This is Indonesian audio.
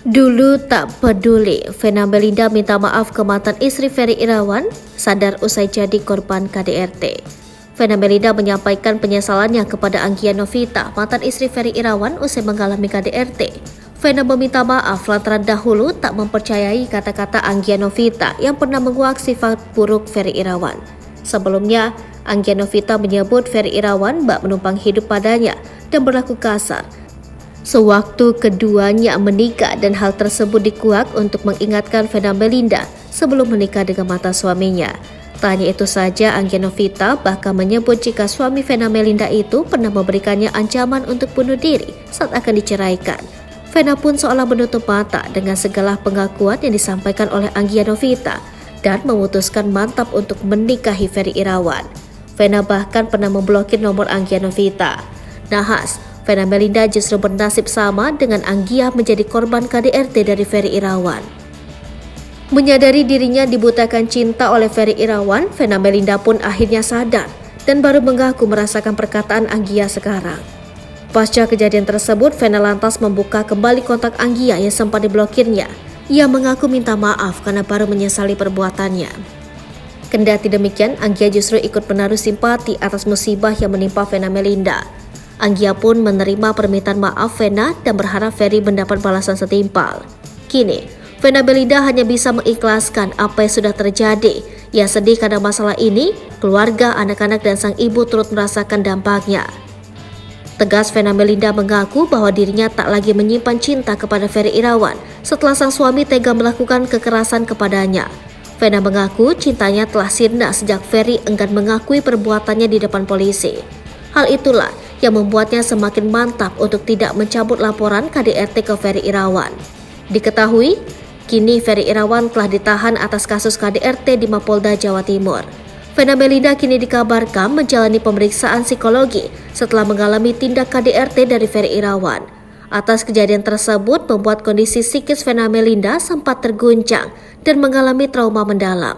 Dulu tak peduli, Vena Melinda minta maaf ke mantan istri Ferry Irawan, sadar usai jadi korban KDRT. Vena Melinda menyampaikan penyesalannya kepada Anggia Novita, mantan istri Ferry Irawan usai mengalami KDRT. Vena meminta maaf lantaran dahulu tak mempercayai kata-kata Anggia Novita yang pernah menguak sifat buruk Ferry Irawan. Sebelumnya, Anggia Novita menyebut Ferry Irawan bak menumpang hidup padanya dan berlaku kasar sewaktu keduanya menikah, dan hal tersebut dikuak untuk mengingatkan Vena Melinda sebelum menikah dengan mantan suaminya. Tak hanya itu saja, Anggia Novita bahkan menyebut jika suami Vena Melinda itu pernah memberikannya ancaman untuk bunuh diri saat akan diceraikan. Vena pun seolah menutup mata dengan segala pengakuan yang disampaikan oleh Anggia Novita dan memutuskan mantap untuk menikahi Ferry Irawan. Vena bahkan pernah memblokir nomor Anggia Novita. Nahas, Vena Melinda justru bernasib sama dengan Anggia menjadi korban KDRT dari Ferry Irawan. Menyadari dirinya dibutakan cinta oleh Ferry Irawan, Vena Melinda pun akhirnya sadar dan baru mengaku merasakan perkataan Anggia sekarang. Pasca kejadian tersebut, Vena lantas membuka kembali kontak Anggia yang sempat diblokirnya. Ia mengaku minta maaf karena baru menyesali perbuatannya. Kendati demikian, Anggia justru ikut menaruh simpati atas musibah yang menimpa Vena Melinda. Anggia pun menerima permintaan maaf Vena dan berharap Ferry mendapat balasan setimpal. Kini, Vena Melinda hanya bisa mengikhlaskan apa yang sudah terjadi. Ia sedih karena masalah ini, keluarga, anak-anak dan sang ibu turut merasakan dampaknya. Tegas, Vena Melinda mengaku bahwa dirinya tak lagi menyimpan cinta kepada Ferry Irawan setelah sang suami tega melakukan kekerasan kepadanya. Vena mengaku cintanya telah sirna sejak Ferry enggan mengakui perbuatannya di depan polisi. Hal itulah yang membuatnya semakin mantap untuk tidak mencabut laporan KDRT ke Ferry Irawan. Diketahui, kini Ferry Irawan telah ditahan atas kasus KDRT di Mapolda Jawa Timur. Vena Melinda kini dikabarkan menjalani pemeriksaan psikologi setelah mengalami tindak KDRT dari Ferry Irawan. Atas kejadian tersebut membuat kondisi psikis Vena Melinda sempat terguncang dan mengalami trauma mendalam.